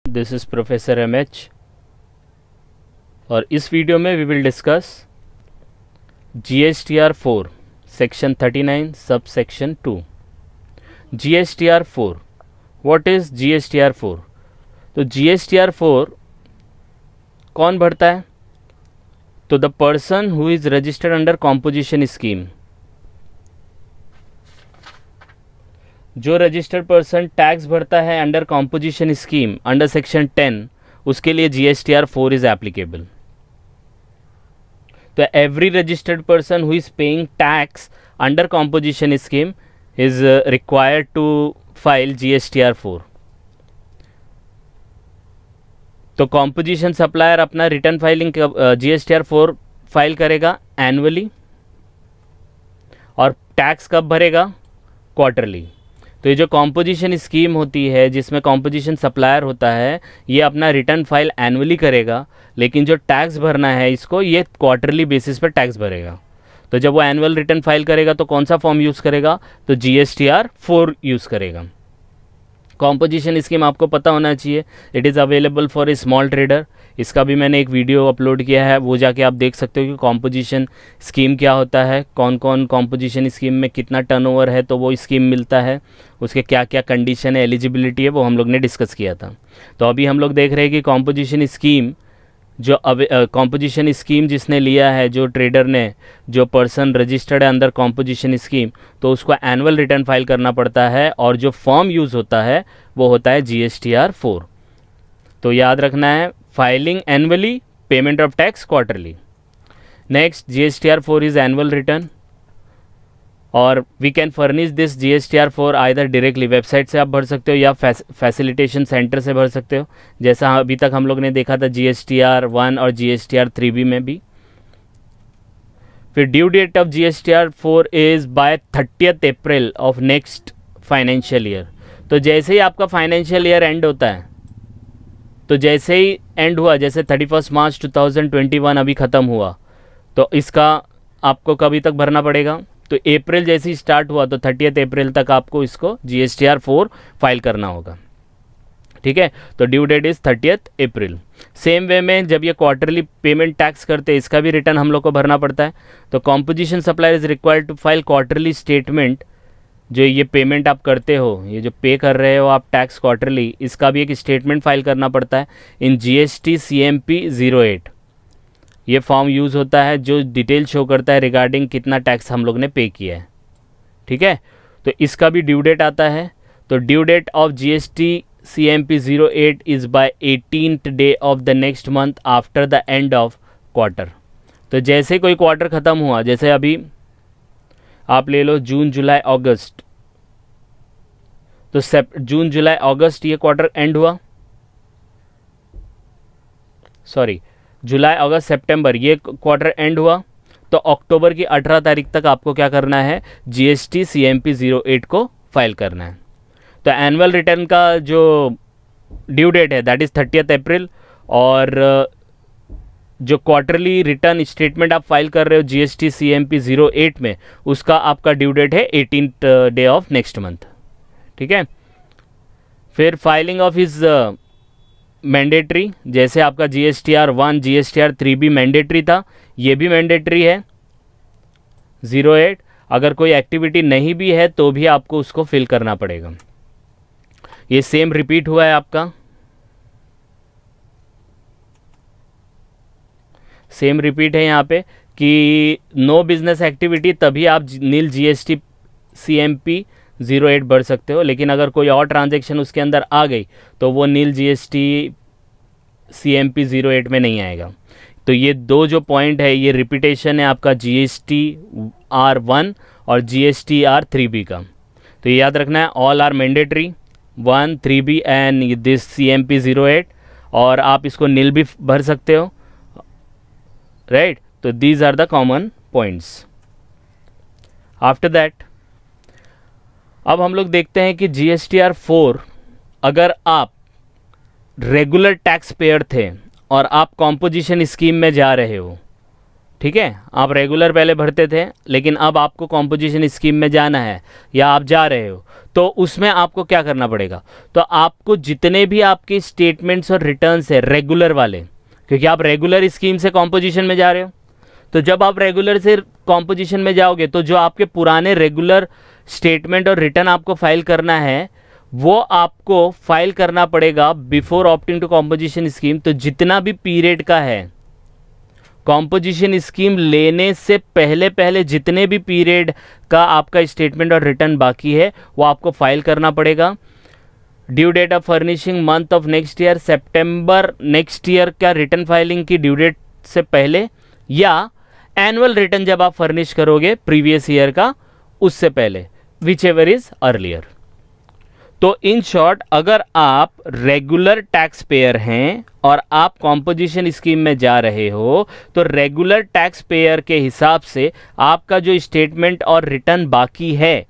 This is professor MH और इस video में we will discuss GSTR 4 section 39 sub section 2। GSTR 4 what is GSTR 4? तो GSTR 4 कौन भरता है? तो the person who is registered under composition scheme. जो रजिस्टर्ड पर्सन टैक्स भरता है under composition scheme under section 10, उसके लिए GSTR 4 इज एप्लीकेबल। तो every registered person who is paying tax under composition scheme is required to file GSTR 4। तो composition supplier अपना return filing GSTR 4 file करेगा annually, और tax कब भरेगा? Quarterly. तो ये जो कॉम्पोजिशन स्कीम होती है जिसमें कॉम्पोजिशन सप्लायर होता है, ये अपना रिटर्न फाइल एनुअली करेगा, लेकिन जो टैक्स भरना है इसको ये क्वार्टरली बेसिस पर टैक्स भरेगा। तो जब वो एनुअल रिटर्न फाइल करेगा तो कौन सा फॉर्म यूज़ करेगा? तो GSTR 4 यूज़ करेगा। कॉम्पोजिशन स्कीम आपको पता होना चाहिए, it is available for a small trader. इसका भी मैंने एक वीडियो अपलोड किया है, वो जाके आप देख सकते हो कि कॉम्पोजिशन स्कीम क्या होता है, कौन कौन कॉम्पोजिशन स्कीम में कितना टर्नओवर है तो वो स्कीम मिलता है, उसके क्या क्या कंडीशन है, एलिजिबिलिटी है, वो हम लोग ने डिस्कस किया था। तो अभी हम लोग देख रहे हैं कि कॉम्पोजिशन स्कीम कॉम्पोजिशन स्कीम जिसने लिया है, जो ट्रेडर ने, जो पर्सन रजिस्टर्ड है अंदर कॉम्पोजिशन स्कीम, तो उसको एनुअल रिटर्न फाइल करना पड़ता है, और जो फॉर्म यूज़ होता है वो होता है GSTR 4। तो याद रखना है, filing annually, payment of tax quarterly. Next, GSTR 4 is annual return, और we can furnish this GSTR 4 either directly, website से आप भर सकते हो या फैसिलिटेशन सेंटर से भर सकते हो, जैसा अभी तक हम लोग ने देखा था GSTR 1 और GSTR 3B में भी। फिर due date of GSTR 4 is by 30th April of next financial year. तो जैसे ही आपका फाइनेंशियल ईयर एंड होता है, तो जैसे ही एंड हुआ, जैसे 31 मार्च 2021 अभी ख़त्म हुआ, तो इसका आपको कभी तक भरना पड़ेगा? तो अप्रैल जैसे ही स्टार्ट हुआ तो 30th अप्रैल तक आपको इसको GSTR 4 फाइल करना होगा। ठीक है, तो due that is 30th April. Same way में जब ये क्वार्टरली पेमेंट टैक्स करते हैं, इसका भी रिटर्न हम लोग को भरना पड़ता है। तो composition supplier is required to file quarterly statement. जो ये पेमेंट आप करते हो, ये जो पे कर रहे हो आप टैक्स क्वार्टरली, इसका भी एक स्टेटमेंट फाइल करना पड़ता है इन GST CMP 08। ये फॉर्म यूज़ होता है जो डिटेल शो करता है रिगार्डिंग कितना टैक्स हम लोग ने पे किया है। ठीक है, तो इसका भी ड्यू डेट आता है। तो due date of GST CMP 08 is by 18th day of the next month after the end of quarter. तो जैसे कोई क्वार्टर ख़त्म हुआ, जैसे अभी आप ले लो जून जुलाई अगस्त, तो जून जुलाई अगस्त ये क्वार्टर एंड हुआ, सॉरी जुलाई अगस्त सितंबर ये क्वार्टर एंड हुआ, तो अक्टूबर की 18 तारीख तक आपको क्या करना है? GST CMP 08 को फाइल करना है। तो एनुअल रिटर्न का जो ड्यू डेट है दैट इज़ 30th अप्रैल, और जो क्वार्टरली रिटर्न स्टेटमेंट आप फाइल कर रहे हो GST CMP 08 में, उसका आपका ड्यू डेट है 18th day of next month. ठीक है, फिर फाइलिंग ऑफ इज मैंडेटरी। जैसे आपका GSTR 1 GSTR 3B मैंडेटरी था, ये भी मैंडेटरी है 08। अगर कोई एक्टिविटी नहीं भी है तो भी आपको उसको फिल करना पड़ेगा। ये सेम रिपीट हुआ है आपका, सेम रिपीट है यहाँ पे कि नो बिजनेस एक्टिविटी, तभी आप नील GST CMP 08 भर सकते हो। लेकिन अगर कोई और ट्रांजैक्शन उसके अंदर आ गई तो वो नील GST CMP 08 में नहीं आएगा। तो ये दो जो पॉइंट है, ये रिपीटेशन है आपका GSTR 1 और GSTR 3B का। तो ये याद रखना है, all are mandatory 1 3B and this CMP 08, और आप इसको नील भी भर सकते हो, राइट। तो these are the common points. After that अब हम लोग देखते हैं कि GSTR 4, अगर आप रेगुलर टैक्स पेयर थे और आप कॉम्पोजिशन स्कीम में जा रहे हो, ठीक है, आप रेगुलर पहले भरते थे लेकिन अब आपको कॉम्पोजिशन स्कीम में जाना है या आप जा रहे हो, तो उसमें आपको क्या करना पड़ेगा, तो आपको जितने भी आपके स्टेटमेंट्स और रिटर्न्स है रेगुलर वाले, क्योंकि आप रेगुलर स्कीम से कॉम्पोजिशन में जा रहे हो, तो जब आप रेगुलर से कॉम्पोजिशन में जाओगे तो जो आपके पुराने रेगुलर स्टेटमेंट और रिटर्न आपको फाइल करना है वो आपको फाइल करना पड़ेगा before opting to composition scheme. तो जितना भी पीरियड का है कॉम्पोजिशन स्कीम लेने से पहले पहले जितने भी पीरियड का आपका स्टेटमेंट और रिटर्न बाकी है वो आपको फाइल करना पड़ेगा। Due date of furnishing month of next year, सितंबर नेक्स्ट ईयर का रिटर्न फाइलिंग की ड्यू डेट से पहले, या एनुअल रिटर्न जब आप फर्निश करोगे प्रीवियस ईयर का उससे पहले, विच एवर इज अर्लियर। तो इन शॉर्ट अगर आप रेगुलर टैक्स पेयर हैं और आप कॉम्पोजिशन स्कीम में जा रहे हो तो रेगुलर टैक्स पेयर के हिसाब से आपका जो स्टेटमेंट और रिटर्न बाकी है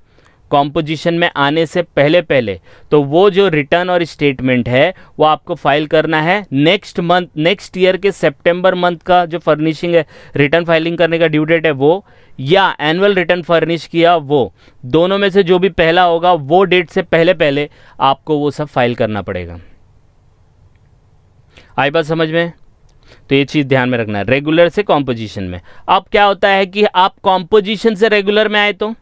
कॉम्पोजिशन में आने से पहले पहले, तो वो जो रिटर्न और स्टेटमेंट है वो आपको फाइल करना है नेक्स्ट मंथ, नेक्स्ट ईयर के सितंबर मंथ का जो फर्निशिंग है, रिटर्न फाइलिंग करने का ड्यू डेट है वो, या एनुअल रिटर्न फर्निश किया वो, दोनों में से जो भी पहला होगा वो डेट से पहले पहले आपको वो सब फाइल करना पड़ेगा। आई बात समझ में? तो ये चीज़ ध्यान में रखना है रेगुलर से कॉम्पोजिशन में। अब क्या होता है कि आप कॉम्पोजिशन से रेगुलर में आए, तो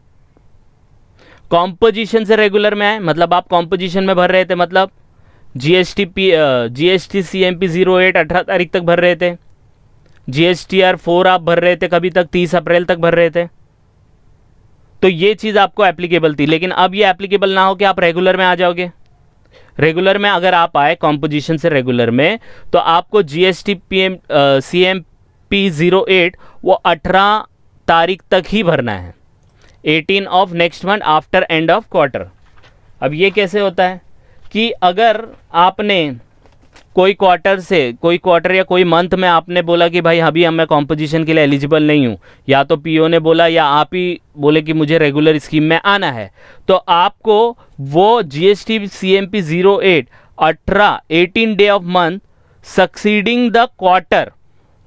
कॉम्पोजिशन से रेगुलर में आए मतलब आप कॉम्पोजिशन में भर रहे थे, मतलब जीएसटी सीएमपी 08 18 तारीख तक भर रहे थे, GSTR 4 आप भर रहे थे कभी तक 30 अप्रैल तक भर रहे थे, तो ये चीज़ आपको एप्लीकेबल थी। लेकिन अब ये एप्लीकेबल ना हो कि आप रेगुलर में आ जाओगे। रेगुलर में अगर आप आए कॉम्पोजिशन से रेगुलर में तो आपको CMP 08 वो 18 तारीख तक ही भरना है, 18 of next month after and of quarter. अब ये कैसे होता है कि अगर आपने कोई क्वार्टर या कोई मंथ में आपने बोला कि भाई अभी मैं कॉम्पोजिशन के लिए एलिजिबल नहीं हूँ, या तो पीओ ने बोला या आप ही बोले कि मुझे रेगुलर स्कीम में आना है, तो आपको वो GST CMP 08 18 day of month succeeding the quarter,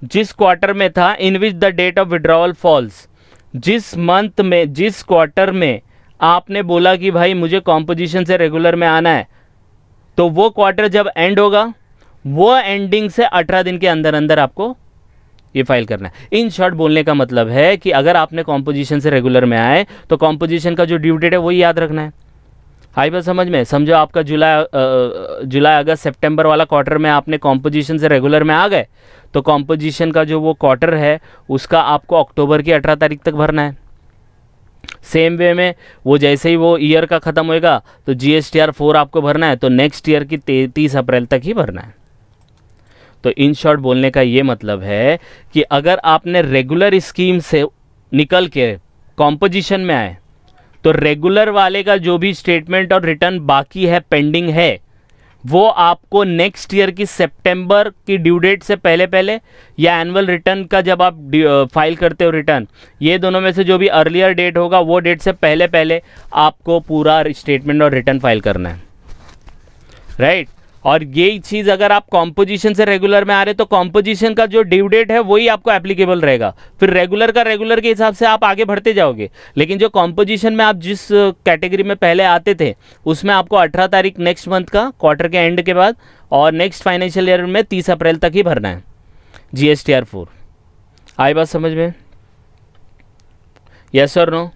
जिस क्वार्टर में था in which the date of withdrawal falls, जिस मंथ में जिस क्वार्टर में आपने बोला कि भाई मुझे कॉम्पोजिशन से रेगुलर में आना है, तो वो क्वार्टर जब एंड होगा वो एंडिंग से 18 दिन के अंदर अंदर आपको ये फाइल करना है। इन शॉर्ट बोलने का मतलब है कि अगर आपने कॉम्पोजिशन से रेगुलर में आए तो कॉम्पोजिशन का जो ड्यू डेट है वही याद रखना है। आई बात समझ में? समझो आपका जुलाई अगस्त सितंबर वाला क्वार्टर में आपने कॉम्पोजिशन से रेगुलर में आ गए, तो कॉम्पोजिशन का जो वो क्वार्टर है उसका आपको अक्टूबर की 18 तारीख तक भरना है। सेम वे में वो जैसे ही वो ईयर का ख़त्म होएगा तो GSTR 4 आपको भरना है, तो नेक्स्ट ईयर की 30 अप्रैल तक ही भरना है। तो इन शॉर्ट बोलने का ये मतलब है कि अगर आपने रेगुलर स्कीम से निकल के कॉम्पोजिशन में आए तो रेगुलर वाले का जो भी स्टेटमेंट और रिटर्न बाकी है, पेंडिंग है, वो आपको नेक्स्ट ईयर की सितंबर की ड्यू डेट से पहले पहले या एनुअल रिटर्न का जब आप फाइल करते हो रिटर्न, ये दोनों में से जो भी अर्लियर डेट होगा वो डेट से पहले पहले आपको पूरा स्टेटमेंट और रिटर्न फाइल करना है, राइट। और यही चीज़ अगर आप कॉम्पोजिशन से रेगुलर में आ रहे तो कॉम्पोजिशन का जो ड्यू डेट है वही आपको एप्लीकेबल रहेगा, फिर रेगुलर का रेगुलर के हिसाब से आप आगे बढ़ते जाओगे। लेकिन जो कॉम्पोजिशन में आप जिस कैटेगरी में पहले आते थे उसमें आपको 18 तारीख नेक्स्ट मंथ का क्वार्टर के एंड के बाद और नेक्स्ट फाइनेंशियल ईयर में 30 अप्रैल तक ही भरना है GSTR 4। आई बात समझ में? यस और नो?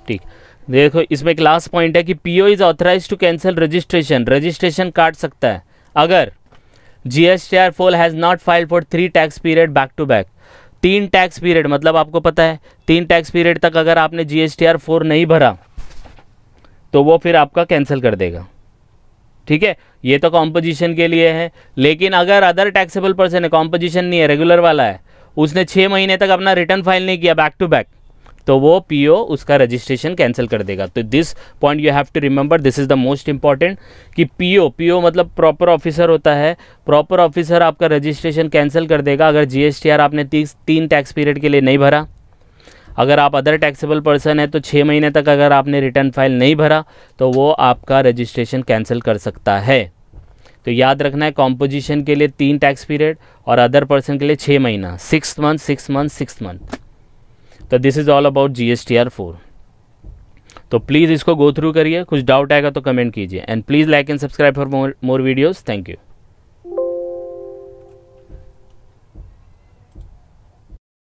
ठीक, देखो इसमें क्लास पॉइंट है कि PO is authorise to cancel registration, registration काट सकता है अगर GSTR 4 has not filed for 3 tax period back to back. 3 tax period मतलब आपको पता है 3 टैक्स पीरियड तक अगर आपने GSTR 4 नहीं भरा तो वो फिर आपका कैंसिल कर देगा, ठीक है। ये तो कॉम्पोजिशन के लिए है, लेकिन अगर अदर टैक्सेबल पर्सन है, कॉम्पोजिशन नहीं है, रेगुलर वाला है, उसने 6 महीने तक अपना रिटर्न फाइल नहीं किया बैक टू बैक, तो वो पीओ उसका रजिस्ट्रेशन कैंसिल कर देगा। तो this point you have to remember, this is the most important कि पीओ मतलब प्रॉपर ऑफिसर होता है, प्रॉपर ऑफिसर आपका रजिस्ट्रेशन कैंसिल कर देगा अगर GSTR आपने 3 टैक्स पीरियड के लिए नहीं भरा। अगर आप अदर टैक्सेबल पर्सन है तो 6 महीने तक अगर आपने रिटर्न फाइल नहीं भरा तो वो आपका रजिस्ट्रेशन कैंसिल कर सकता है। तो याद रखना है कॉम्पोजिशन के लिए 3 टैक्स पीरियड और अदर पर्सन के लिए 6 महीना, 6 मंथ 6 मंथ 6 मंथ। तो this is all about GSTR 4। तो प्लीज़ इसको गो थ्रू करिए, कुछ डाउट आएगा तो कमेंट कीजिए and please like and subscribe for more videos. Thank you.